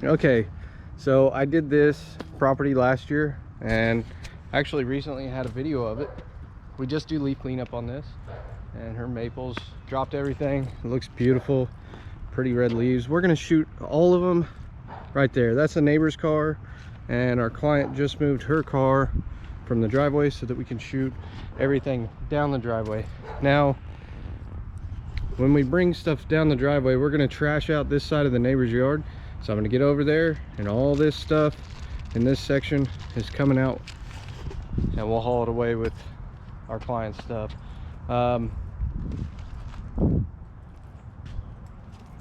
Okay, so I did this property last year and actually recently had a video of it. We just do leaf cleanup on this, and her maples dropped everything. It looks beautiful, pretty red leaves. We're gonna shoot all of them right there. That's a neighbor's car, and our client just moved her car from the driveway so that we can shoot everything down the driveway. Now, when we bring stuff down the driveway, we're gonna trash out this side of the neighbor's yard. So I'm gonna get over there, and all this stuff in this section is coming out, and we'll haul it away with our client's stuff. Well,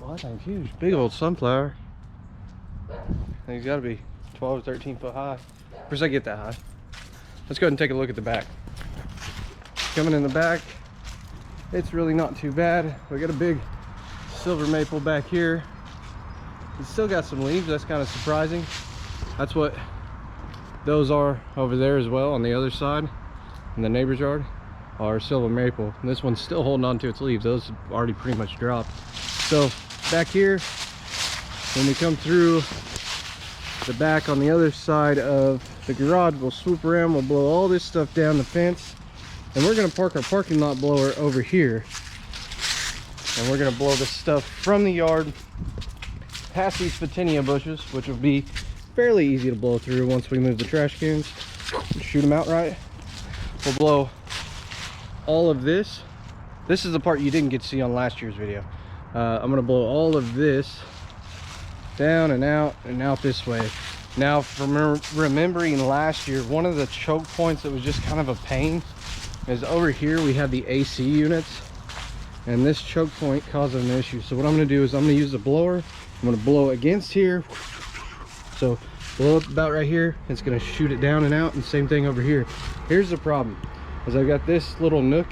that thing's huge. Big old sunflower. I think it's gotta be 12 or 13 foot high. Of course, I get that high. Let's go ahead and take a look at the back. Coming in the back, it's really not too bad. We got a big silver maple back here. It's still got some leaves. That's kind of surprising. That's what those are over there as well on the other side in the neighbor's yard are silver maple, and this one's still holding on to its leaves. Those have already pretty much dropped. So back here, when we come through the back on the other side of the garage, we'll swoop around, we'll blow all this stuff down the fence, and we're going to park our parking lot blower over here, and we're going to blow this stuff from the yard past these photinia bushes, which will be fairly easy to blow through once we move the trash cans and shoot them out right. We'll blow all of this. This is the part you didn't get to see on last year's video. I'm going to blow all of this down and out this way. Now, from remembering last year, one of the choke points that was just kind of a pain is over here we have the AC units, and this choke point causes an issue. So what I'm going to do is I'm going to use the blower. I'm going to blow against here. So blow up about right here. It's going to shoot it down and out, and same thing over here. Here's the problem, is I've got this little nook.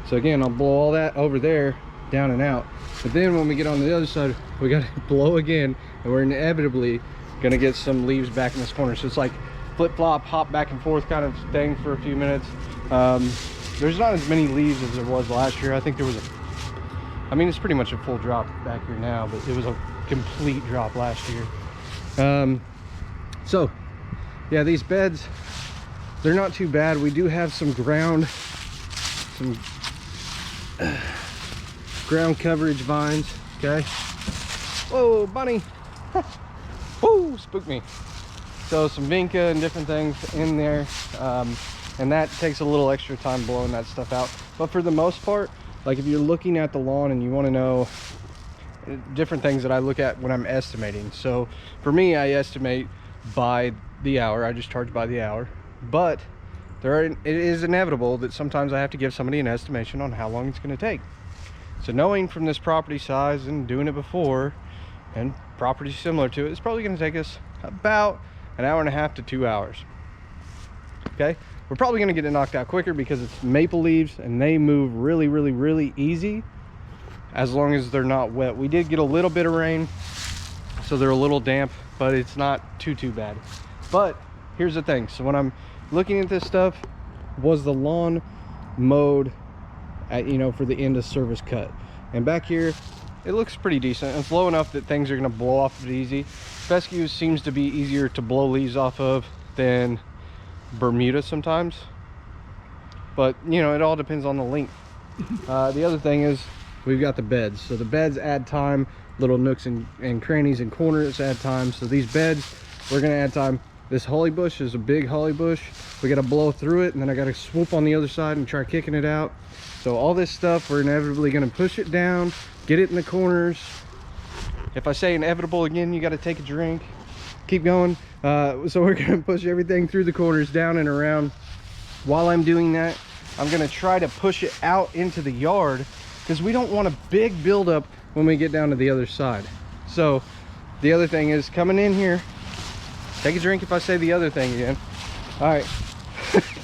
So again, I'll blow all that over there down and out. But then when we get on the other side, we got to blow again, and we're inevitably going to get some leaves back in this corner. So it's like flip-flop, hop back and forth kind of thing for a few minutes. There's not as many leaves as there was last year. I think there was I mean, it's pretty much a full drop back here now, but it was a complete drop last year. So yeah, these beds, they're not too bad. We do have some ground coverage vines. Okay, whoa bunny. Whoa, spooked me. So some vinca and different things in there, and that takes a little extra time blowing that stuff out. But for the most part, like if you're looking at the lawn and you want to know different things that I look at when I'm estimating. So for me, I estimate by the hour. I just charge by the hour. But it is inevitable that sometimes I have to give somebody an estimation on how long it's going to take. So knowing from this property size and doing it before, and properties similar to it, it's probably going to take us about an hour and a half to 2 hours. Okay, we're probably going to get it knocked out quicker because it's maple leaves and they move really easy as long as they're not wet. We did get a little bit of rain, so they're a little damp, but it's not too bad. But here's the thing, so when I'm looking at this stuff, was the lawn mowed at, you know, for the end of service cut? And back here it looks pretty decent. It's low enough that things are going to blow off of it easy. Fescue seems to be easier to blow leaves off of than Bermuda sometimes, but you know, it all depends on the length. The other thing is we've got the beds. So the beds add time, little nooks and crannies and corners add time. So these beds, we're going to add time. This holly bush is a big holly bush. We got to blow through it, and then I got to swoop on the other side and try kicking it out. So all this stuff, we're inevitably going to push it down, get it in the corners. If I say inevitable again, you got to take a drink. Keep going. So we're going to push everything through the corners, down and around. While I'm doing that, I'm going to try to push it out into the yard, because we don't want a big buildup when we get down to the other side. So the other thing is coming in here. Take a drink if I say the other thing again. All right.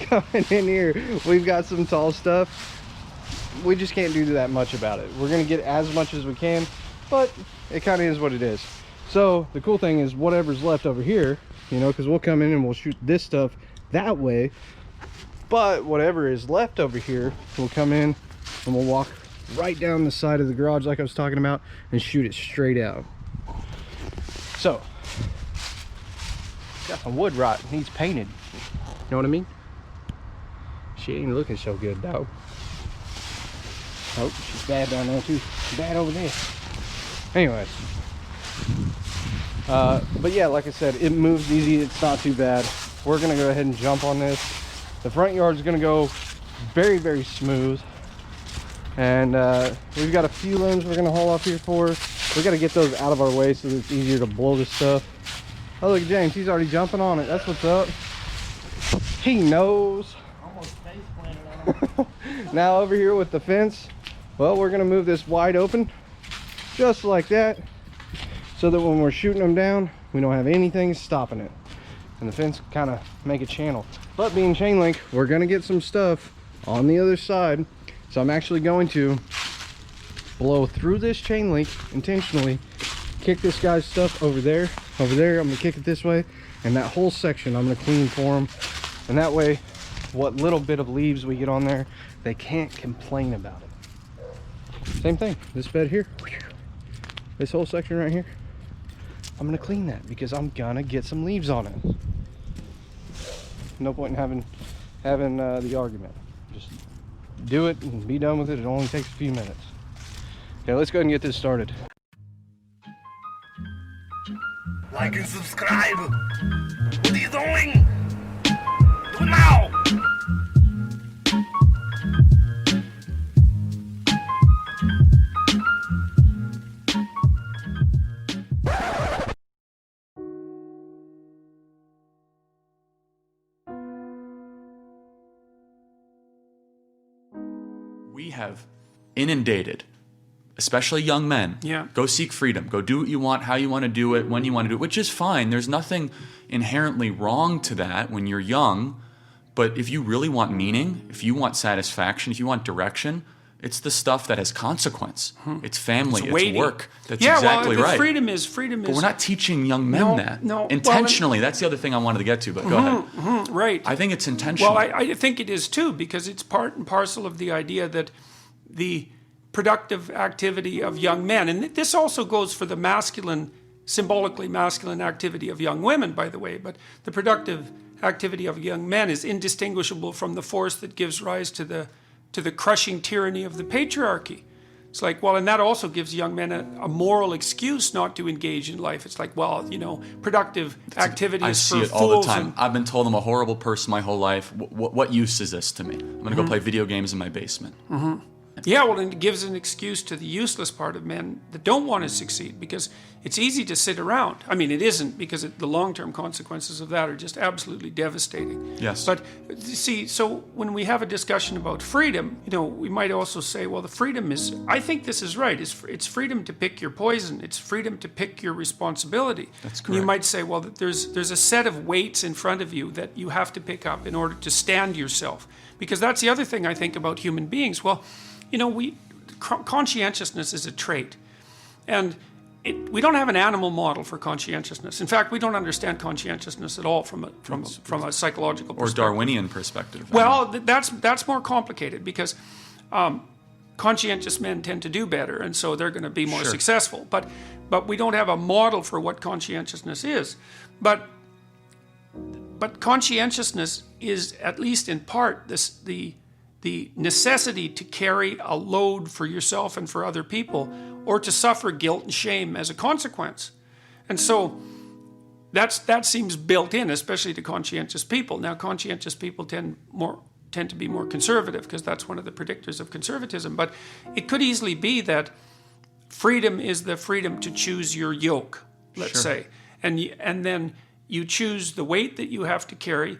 Coming in here, we've got some tall stuff. We just can't do that much about it. We're going to get as much as we can, but it kind of is what it is. So the cool thing is whatever's left over here, you know, because we'll come in and we'll shoot this stuff that way, but whatever is left over here, we'll come in and we'll walk right down the side of the garage like I was talking about and shoot it straight out. So got some wood rot. It needs painted. You know what I mean? She ain't looking so good, dog. Oh, she's bad down there too. She's bad over there. Anyways. But yeah, like I said, it moves easy. It's not too bad. We're gonna go ahead and jump on this. The front yard is gonna go very, very smooth. And we've got a few limbs we're gonna haul off here for. We gotta get those out of our way so that it's easier to blow this stuff. Oh, look at James, he's already jumping on it. That's what's up. He knows. Almost face planted on him. Now over here with the fence, well, we're gonna move this wide open, just like that, so that when we're shooting them down, we don't have anything stopping it. And the fence kind of make a channel. But being chain link, we're gonna get some stuff on the other side. So I'm actually going to blow through this chain link intentionally, kick this guy's stuff over there, I'm gonna kick it this way, and that whole section I'm gonna clean for him. And that way, what little bit of leaves we get on there, they can't complain about it. Same thing, this bed here, this whole section right here, I'm gonna clean that because I'm gonna get some leaves on it. No point in having the argument. Just do it and be done with it. It only takes a few minutes. Okay, let's go ahead and get this started. Like and subscribe. What are you doing? Do it now. We have inundated, especially young men. Yeah. Go seek freedom. Go do what you want, how you want to do it, when you want to do it, which is fine. There's nothing inherently wrong to that when you're young. But if you really want meaning, if you want satisfaction, if you want direction, it's the stuff that has consequence. It's family, it's work. That's exactly right. Freedom is. But we're not teaching young men that. No. Intentionally, that's the other thing I wanted to get to, but go ahead. Right. I think it's intentional. Well, I think it is too, because it's part and parcel of the idea that the productive activity of young men, and this also goes for the masculine, symbolically masculine activity of young women, by the way, but the productive activity of young men is indistinguishable from the force that gives rise to the crushing tyranny of the patriarchy. It's like, well, and that also gives young men a moral excuse not to engage in life. It's like, well, you know, productive activity is for fools. I see it all the time. I've been told I'm a horrible person my whole life. What use is this to me? I'm going to go play video games in my basement. Yeah, well, and it gives an excuse to the useless part of men that don't want to succeed, because it's easy to sit around. I mean, it isn't, because the long-term consequences of that are just absolutely devastating. Yes. But see, so when we have a discussion about freedom, you know, we might also say, well, the freedom is, I think this is right, it's freedom to pick your poison. It's freedom to pick your responsibility. That's correct. And you might say, well, there's a set of weights in front of you that you have to pick up in order to stand yourself. Because that's the other thing I think about human beings. Well, you know, conscientiousness is a trait, and we don't have an animal model for conscientiousness. In fact, we don't understand conscientiousness at all from a psychological perspective. Or Darwinian perspective. Well, that's more complicated, because conscientious men tend to do better, and so they're going to be more successful. But we don't have a model for what conscientiousness is. But conscientiousness is, at least in part, the necessity to carry a load for yourself and for other people, or to suffer guilt and shame as a consequence. And so that seems built in, especially to conscientious people. Now, conscientious people tend to be more conservative, because that's one of the predictors of conservatism. But it could easily be that freedom is the freedom to choose your yoke, let's say. And then you choose the weight that you have to carry,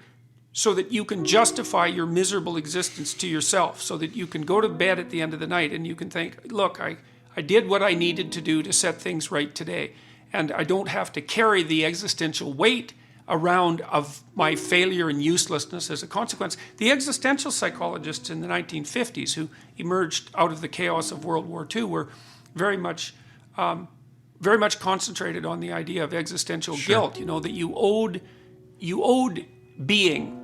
so that you can justify your miserable existence to yourself, so that you can go to bed at the end of the night and you can think, look, I did what I needed to do to set things right today, and I don't have to carry the existential weight around of my failure and uselessness as a consequence. The existential psychologists in the 1950s who emerged out of the chaos of World War II were very much concentrated on the idea of existential guilt, you know, that you owed being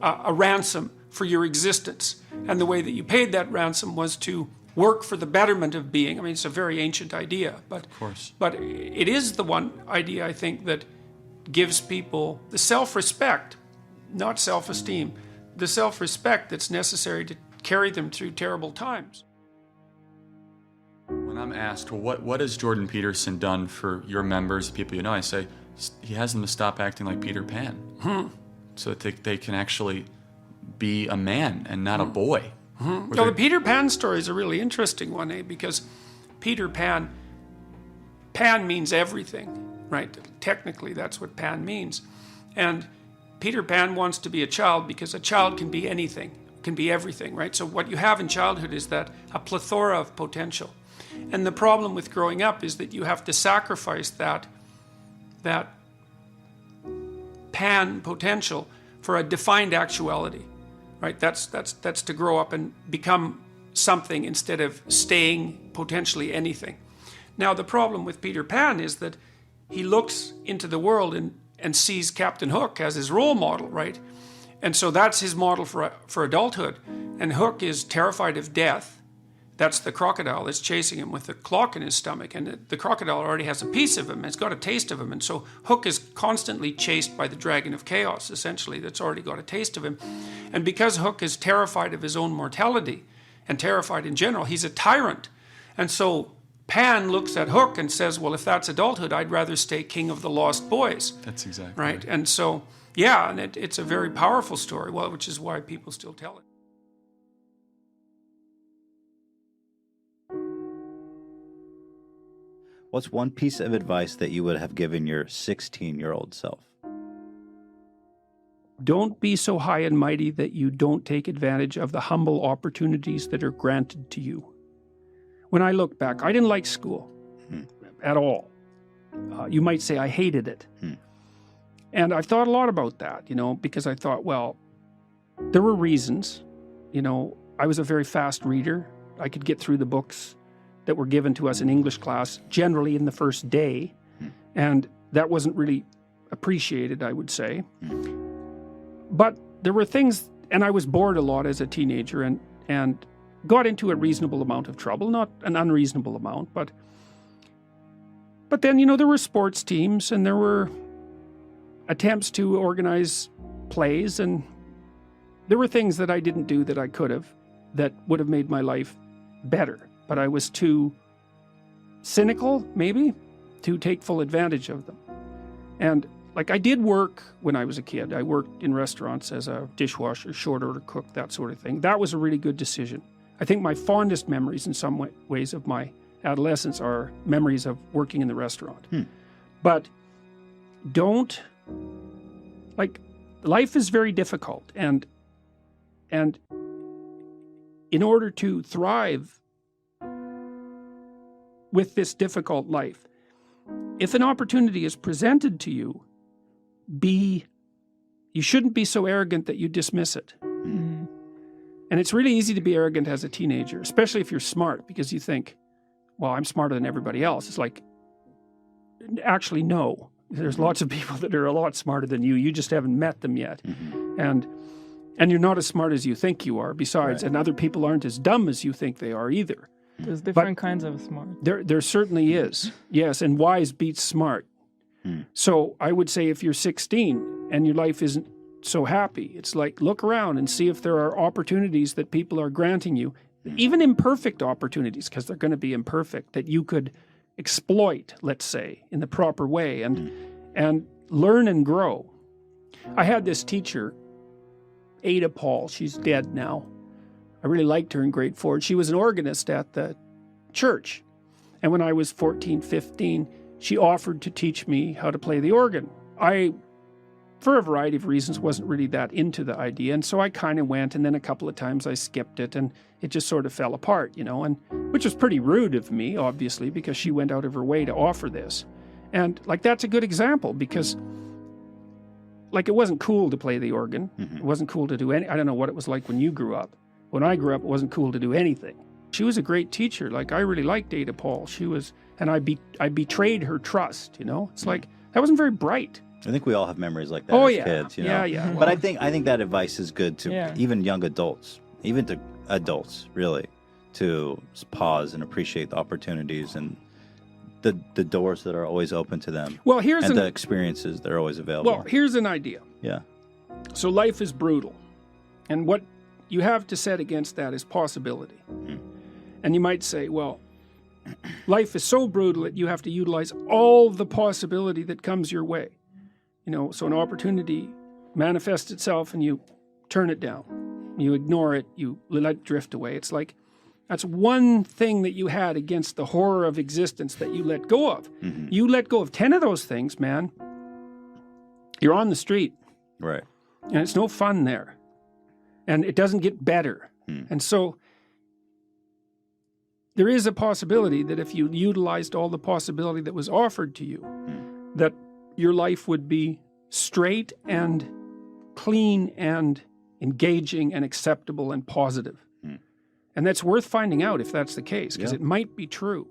a ransom for your existence, and the way that you paid that ransom was to work for the betterment of being. I mean, it's a very ancient idea, but of course. But it is the one idea, I think, that gives people the self-respect, not self-esteem, the self-respect that's necessary to carry them through terrible times. When I'm asked, well, what has Jordan Peterson done for your members, people you know, I say, he has them to stop acting like Peter Pan. So that they can actually be a man and not a boy. Well, the Peter Pan story is a really interesting one, because Peter Pan means everything, right? Technically, that's what Pan means. And Peter Pan wants to be a child because a child can be anything, can be everything, right? So what you have in childhood is that a plethora of potential. And the problem with growing up is that you have to sacrifice that Pan potential for a defined actuality, right? That's to grow up and become something instead of staying potentially anything. Now, the problem with Peter Pan is that he looks into the world and sees Captain Hook as his role model, right? And so that's his model for adulthood. And Hook is terrified of death. That's the crocodile that's chasing him with the clock in his stomach. And the crocodile already has a piece of him. It's got a taste of him. And so Hook is constantly chased by the dragon of chaos, essentially, that's already got a taste of him. And because Hook is terrified of his own mortality and terrified in general, he's a tyrant. And so Pan looks at Hook and says, well, if that's adulthood, I'd rather stay king of the lost boys. That's exactly right. And so, yeah, and it's a very powerful story, well, which is why people still tell it. What's one piece of advice that you would have given your 16-year-old self? Don't be so high and mighty that you don't take advantage of the humble opportunities that are granted to you. When I look back, I didn't like school at all. You might say I hated it. And I've thought a lot about that, because I thought, well, there were reasons. I was a very fast reader. I could get through the books that were given to us in English class, generally in the first day. And that wasn't really appreciated, I would say. But there were things, and I was bored a lot as a teenager and got into a reasonable amount of trouble, not an unreasonable amount, but then, there were sports teams and there were attempts to organize plays, and there were things that I didn't do that I could have that would have made my life better. But I was too cynical, maybe, to take full advantage of them. And I did work when I was a kid. I worked in restaurants as a dishwasher, short order cook, that sort of thing. That was a really good decision. I think my fondest memories in some ways of my adolescence are memories of working in the restaurant. But life is very difficult. And in order to thrive with this difficult life, if an opportunity is presented to you, you shouldn't be so arrogant that you dismiss it. And it's really easy to be arrogant as a teenager, especially if you're smart, because you think, well, I'm smarter than everybody else. It's like, actually, no. There's lots of people that are a lot smarter than you. You just haven't met them yet. And you're not as smart as you think you are, besides. Right. And other people aren't as dumb as you think they are either. There's different kinds of smart. There certainly is. Yes, and wise beats smart. So I would say if you're 16 and your life isn't so happy, it's like, look around and see if there are opportunities that people are granting you, even imperfect opportunities, because they're going to be imperfect, that you could exploit, let's say, in the proper way and learn and grow. I had this teacher, Ada Paul. She's dead now. I really liked her in grade 4. She was an organist at the church. And when I was 14, 15, she offered to teach me how to play the organ. I, for a variety of reasons, wasn't really that into the idea. And so I kind of went, and then a couple of times I skipped it, and it just sort of fell apart, and which was pretty rude of me, obviously, because she went out of her way to offer this. And that's a good example, because it wasn't cool to play the organ. It wasn't cool to do I don't know what it was like when you grew up. When I grew up, it wasn't cool to do anything. She was a great teacher. I really liked Ada Paul. She was, and I betrayed her trust, It's like, that wasn't very bright. I think we all have memories like that as kids, Yeah. But I think that advice is good to even young adults, even to adults, really, to pause and appreciate the opportunities and the doors that are always open to them. Well, here's and the experiences that are always available. Well, here's an idea. Yeah. So life is brutal. And what you have to set against that is possibility. And you might say, well, life is so brutal that you have to utilize all the possibility that comes your way. You know, so an opportunity manifests itself and you turn it down. You ignore it, you let it drift away. It's like, that's one thing that you had against the horror of existence that you let go of. You let go of 10 of those things, man. You're on the street. Right. And it's no fun there. And it doesn't get better. And so there is a possibility that if you utilized all the possibility that was offered to you, that your life would be straight and clean and engaging and acceptable and positive. And that's worth finding out if that's the case, because it might be true.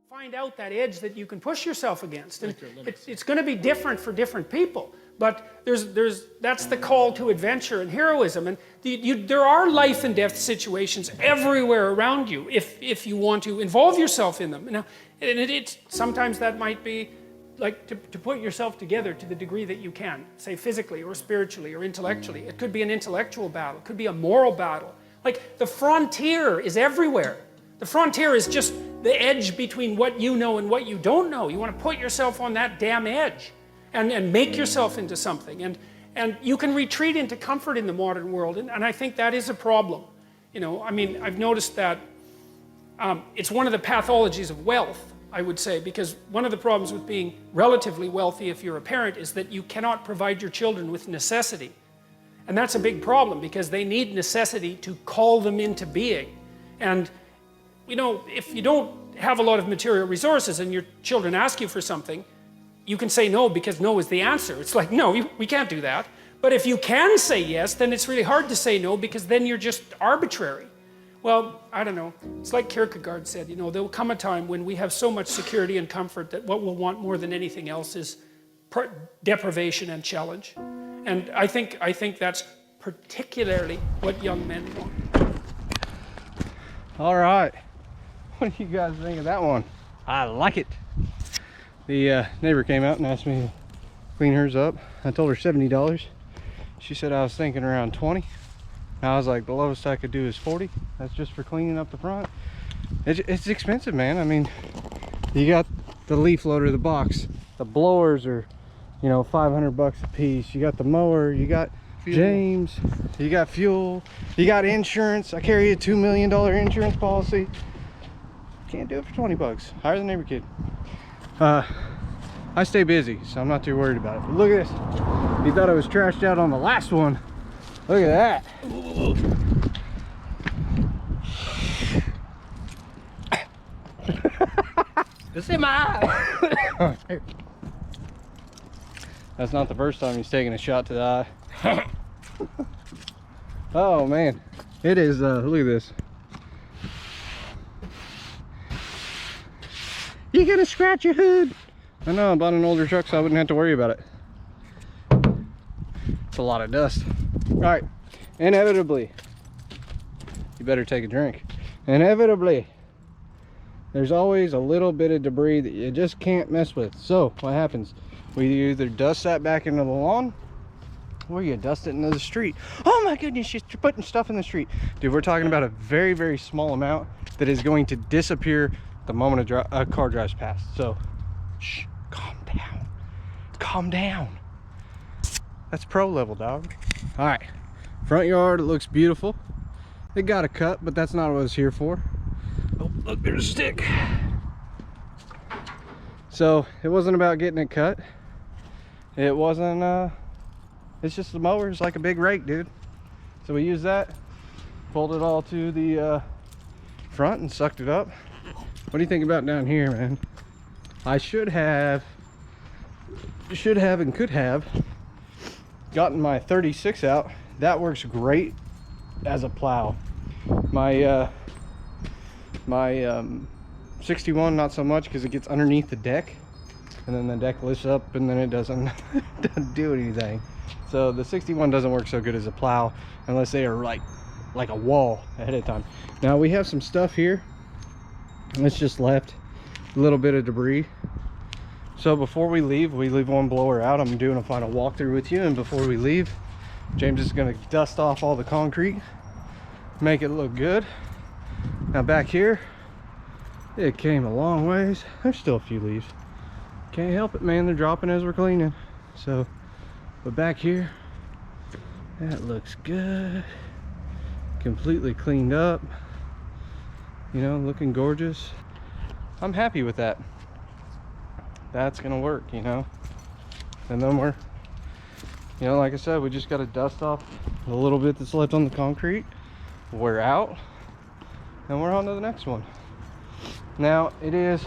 Find out that edge that you can push yourself against. And it's going to be different for different people. But that's the call to adventure and heroism. And there are life and death situations everywhere around you if you want to involve yourself in them. Now, and sometimes that might be like to put yourself together to the degree that you can, say physically or spiritually or intellectually. It could be an intellectual battle. It could be a moral battle. Like the frontier is everywhere. The frontier is just the edge between what you know and what you don't know. You want to put yourself on that damn edge and make yourself into something. And you can retreat into comfort in the modern world. And I think that is a problem. You know, I mean, I've noticed that it's one of the pathologies of wealth, I would say, because one of the problems with being relatively wealthy if you're a parent is that you cannot provide your children with necessity. And that's a big problem because they need necessity to call them into being. And, you know, if you don't have a lot of material resources and your children ask you for something, you can say no because no is the answer. It's like, no, we can't do that. But if you can say yes, then it's really hard to say no because then you're just arbitrary. Well, I don't know. It's like Kierkegaard said, you know, there will come a time when we have so much security and comfort that what we'll want more than anything else is deprivation and challenge. And I think that's particularly what young men want. All right. What do you guys think of that one? I like it. The neighbor came out and asked me to clean hers up. I told her $70. She said I was thinking around 20. And I was like, the lowest I could do is 40. That's just for cleaning up the front. It's expensive, man. I mean, you got the leaf loader, the box. The blowers are, you know, $500 a piece. You got the mower, you got fuel. James, you got fuel, you got insurance. I carry a $2 million insurance policy. Can't do it for 20 bucks. Hire the neighbor kid. I stay busy, so I'm not too worried about it. But look at this. You thought I was trashed out on the last one. Look at that. It's in my eye. That's not the first time he's taken a shot to the eye. Oh man, it is. Look at this. You gonna scratch your hood? I know, I bought an older truck so I wouldn't have to worry about it. It's a lot of dust. All right, inevitably, you better take a drink. Inevitably, there's always a little bit of debris that you just can't mess with. So what happens? We either dust that back into the lawn or you dust it into the street. Oh my goodness, you're putting stuff in the street. Dude, we're talking about a very, very small amount that is going to disappear the moment a car drives past. So, shh, calm down. Calm down. That's pro level, dog. All right, front yard, it looks beautiful. It got a cut, but that's not what I was here for. Oh, look, there's a stick. So, it wasn't about getting it cut. It wasn't, it's just the mower. It's like a big rake, dude. So we used that, pulled it all to the front and sucked it up. What do you think about down here, man? I should have and could have gotten my 36 out. That works great as a plow. My 61 not so much because it gets underneath the deck and then the deck lifts up and then it doesn't do anything. So the 61 doesn't work so good as a plow unless they are like like a wall ahead of time. Now we have some stuff here that's just left, a little bit of debris. So before we leave one blower out. I'm doing a final walkthrough with you, and before we leave, James is going to dust off all the concrete, make it look good. Now back here, it came a long ways. There's still a few leaves. Can't help it, man. They're dropping as we're cleaning. So, but back here, that looks good. Completely cleaned up. You know, looking gorgeous. I'm happy with that. That's gonna work, you know. And then we're, you know, like I said, we just got to dust off the little bit that's left on the concrete. We're out, and we're on to the next one. Now it is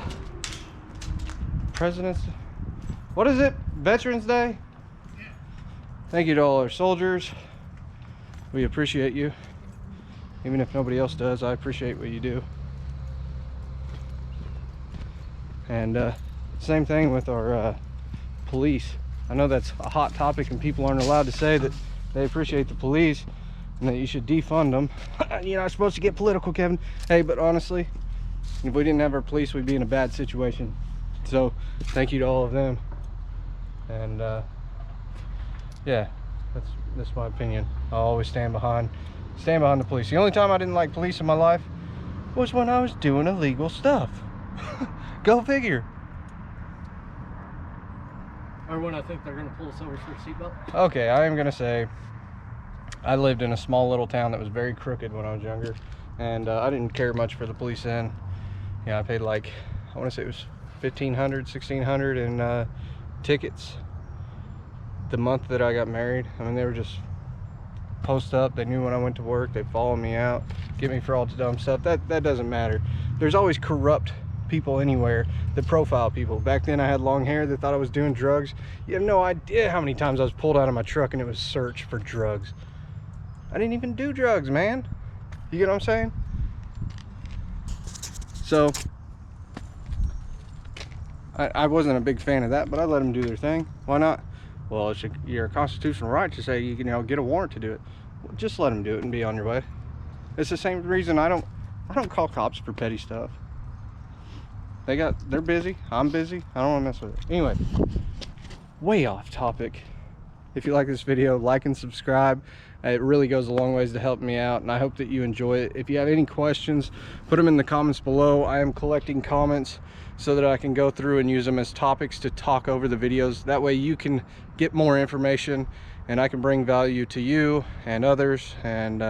what is it? Veterans Day? Yeah. Thank you to all our soldiers. We appreciate you. Even if nobody else does, I appreciate what you do. And same thing with our police. I know that's a hot topic and people aren't allowed to say that they appreciate the police and that you should defund them. You're not supposed to get political, Kevin. Hey, but honestly, if we didn't have our police, we'd be in a bad situation. So thank you to all of them. And yeah, that's my opinion. I'll always stand behind the police. The only time I didn't like police in my life was when I was doing illegal stuff. Go figure. Or when I think they're gonna pull us over for a seatbelt. Okay, I am gonna say I lived in a small little town that was very crooked when I was younger, and I didn't care much for the police then. Yeah, I paid like, I want to say it was $1,500, $1,600 in tickets the month that I got married. I mean, they were just post up. They knew when I went to work. They'd follow me out, get me for all the dumb stuff. That doesn't matter. There's always corrupt people anywhere that profile people. Back then I had long hair. They thought I was doing drugs. You have no idea how many times I was pulled out of my truck and it was search for drugs. I didn't even do drugs, man. You get what I'm saying? So I wasn't a big fan of that, but I let them do their thing. Why not? Well, it's your constitutional right to say you can, you know, get a warrant to do it. Well, just let them do it and be on your way. It's the same reason I don't call cops for petty stuff. They're busy. I'm busy. I don't want to mess with it. Anyway, way off topic. If you like this video, like and subscribe. It really goes a long ways to help me out, and I hope that you enjoy it. If you have any questions, put them in the comments below. I am collecting comments so that I can go through and use them as topics to talk over the videos. That way you can get more information and I can bring value to you and others, and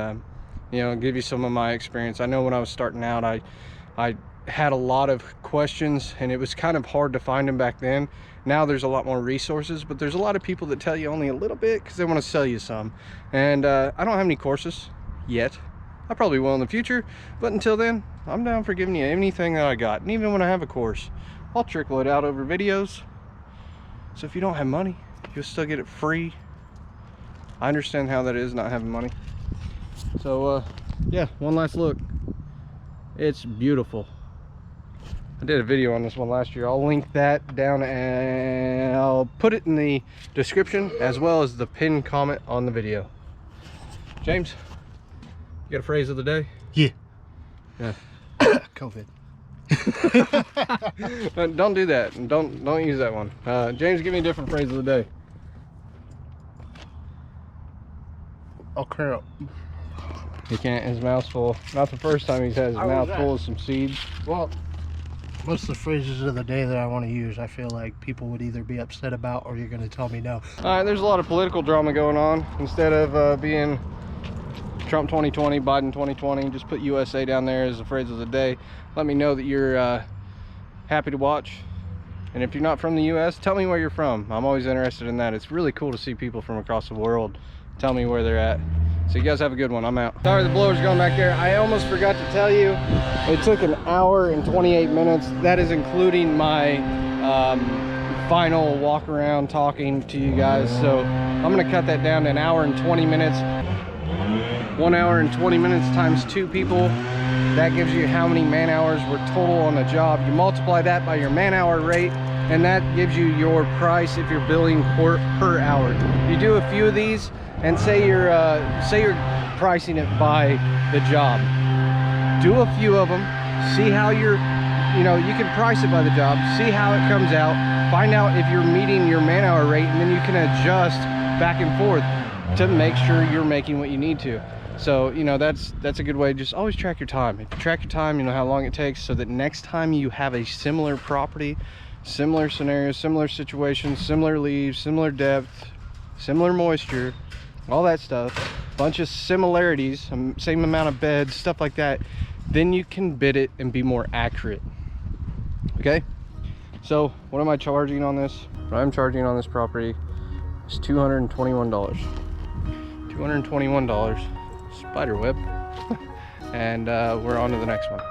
you know, give you some of my experience. I know when I was starting out, I had a lot of questions and it was kind of hard to find them back then. Now there's a lot more resources, but there's a lot of people that tell you only a little bit because they want to sell you some. And I don't have any courses yet. I probably will in the future, but until then, I'm down for giving you anything that I got. And even when I have a course, I'll trickle it out over videos. So if you don't have money, you'll still get it free. I understand how that is, not having money. So yeah, one last look. It's beautiful. I did a video on this one last year. I'll link that down and I'll put it in the description as well as the pinned comment on the video. James, you got a phrase of the day? Yeah. Yeah. COVID. Don't do that, and don't use that one. James, give me a different phrase of the day. Oh crap. He can't. His mouth's full. Not the first time he's had his mouth full of some seeds. Well, what's the phrases of the day that I want to use? I feel like people would either be upset about or you're going to tell me no. All right, there's a lot of political drama going on. Instead of being Trump 2020, Biden 2020, just put USA down there as the phrase of the day. Let me know that you're happy to watch. And if you're not from the US, tell me where you're from. I'm always interested in that. It's really cool to see people from across the world tell me where they're at. So you guys have a good one. I'm out. Sorry, the blower's going back there. I almost forgot to tell you, it took an hour and 28 minutes. That is including my final walk around talking to you guys. So I'm gonna cut that down to an hour and 20 minutes. 1 hour and 20 minutes times 2 people. That gives you how many man hours were total on the job. You multiply that by your man hour rate, and that gives you your price if you're billing per hour. You do a few of these, and say you're pricing it by the job. Do a few of them, see how you're, you know, you can price it by the job, see how it comes out, find out if you're meeting your man-hour rate, and then you can adjust back and forth to make sure you're making what you need to. So, you know, that's a good way. Just always track your time. If you track your time, you know how long it takes, so that next time you have a similar property, similar scenario, similar situation, similar leaves, similar depth, similar moisture, all that stuff, bunch of similarities, same amount of beds, stuff like that, then you can bid it and be more accurate. Okay, so what am I charging on this? What I'm charging on this property is $221. $221 spider web. And we're on to the next one.